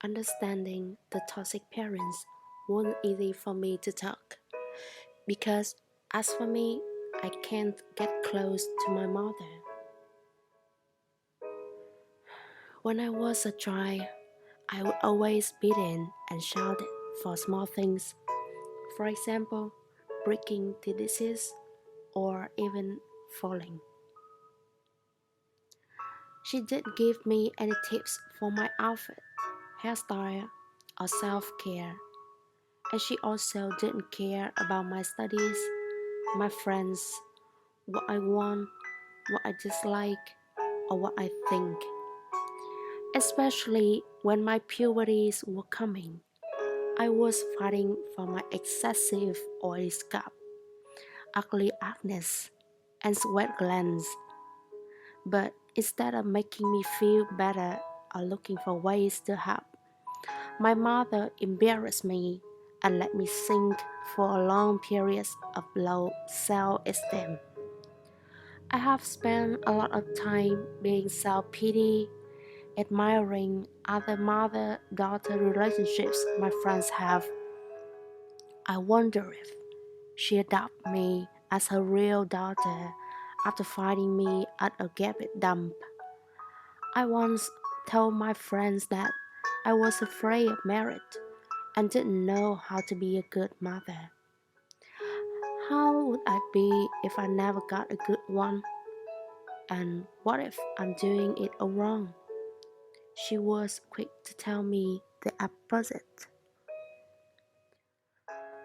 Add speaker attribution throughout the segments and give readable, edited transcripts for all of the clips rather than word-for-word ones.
Speaker 1: Understanding the toxic parents wasn't easy for me to talk because, as for me, I can't get close to my mother. When I was a child, I would always beaten and shouted for small things. For example, breaking the dishes or even falling. She didn't give me any tips for my outfit, hairstyle, or self-care. And she also didn't care about my studies, my friends, what I want, what I dislike, or what I think. Especially when my puberties were coming, I was fighting for my excessive oily scalp, ugly acne, and sweat glands. But instead of making me feel better or looking for ways to help, my mother embarrassed me and let me sink for long periods of low self-esteem. I have spent a lot of time being self-pity, admiring other mother-daughter relationships my friends have. I wonder if she adopted me as her real daughter after finding me at a garbage dump. I once told my friends that I was afraid of marriage and didn't know how to be a good mother. How would I be if I never got a good one? And what if I'm doing it all wrong? She was quick to tell me the opposite.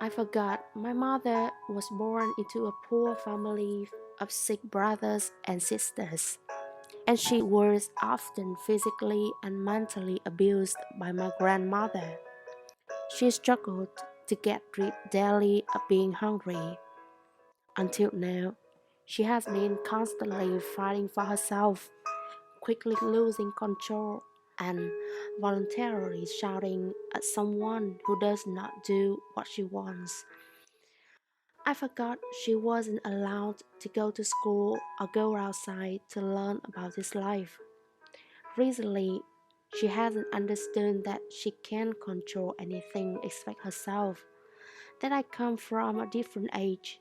Speaker 1: I forgot my mother was born into a poor family of six brothers and sisters, and she was often physically and mentally abused by my grandmother. She struggled to get rid daily of being hungry. Until now, she has been constantly fighting for herself, quickly losing control and voluntarily shouting at someone who does not do what she wants. I forgot she wasn't allowed to go to school or go outside to learn about this life. Recently, she hasn't understood that she can't control anything except herself, that I come from a different age,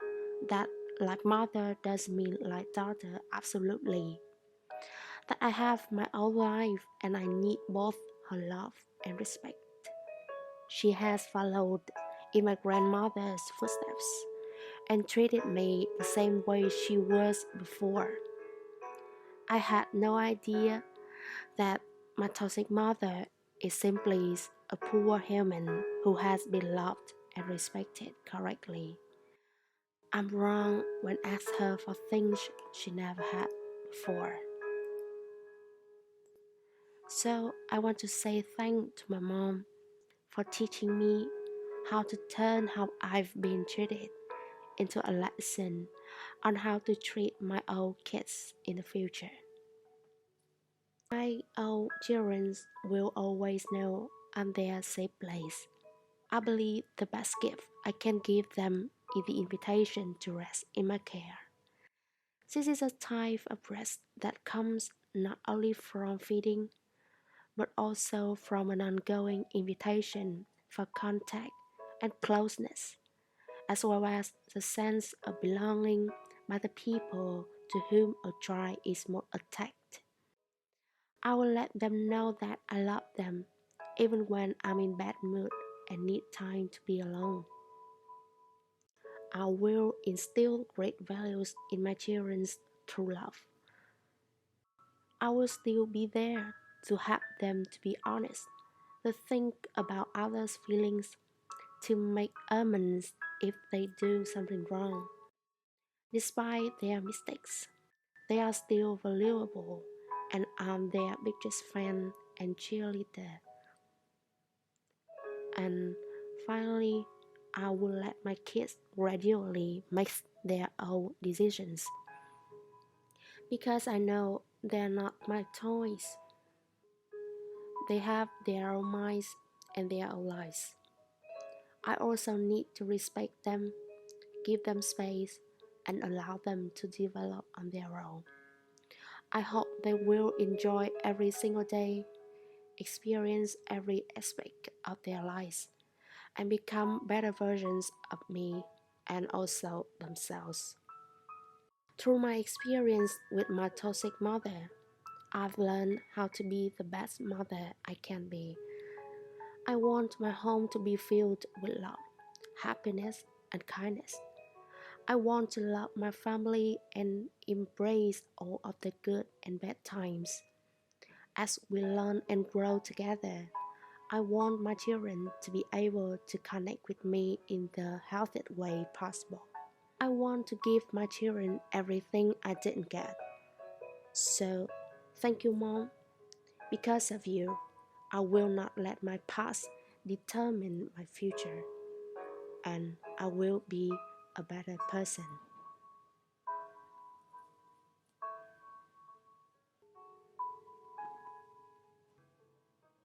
Speaker 1: that like mother does mean like daughter absolutely, that I have my own life and I need both her love and respect. She has followed in my grandmother's footsteps and treated me the same way she was before. I had no idea that my toxic mother is simply a poor human who has been loved and respected correctly. I'm wrong when I ask her for things she never had before. So I want to say thanks to my mom for teaching me how to turn how I've been treated into a lesson on how to treat my own kids in the future. My own children will always know I'm their safe place. I believe the best gift I can give them is the invitation to rest in my care. This is a type of rest that comes not only from feeding, but also from an ongoing invitation for contact and closeness, as well as the sense of belonging by the people to whom a child is more attached. I will let them know that I love them, even when I'm in bad mood and need time to be alone. I will instill great values in my children through love. I will still be there to help them to be honest, to think about others' feelings, to make amends if they do something wrong. Despite their mistakes, they are still valuable, and I'm their biggest fan and cheerleader. And finally, I will let my kids gradually make their own decisions because I know they're not my toys. They have their own minds and their own lives. I also need to respect them, give them space, and allow them to develop on their own. I hope they will enjoy every single day, experience every aspect of their lives, and become better versions of me and also themselves. Through my experience with my toxic mother, I've learned how to be the best mother I can be. I want my home to be filled with love, happiness, and kindness. I want to love my family and embrace all of the good and bad times. As we learn and grow together, I want my children to be able to connect with me in the healthiest way possible. I want to give my children everything I didn't get. So, thank you, Mom. Because of you, I will not let my past determine my future, and I will be a better person.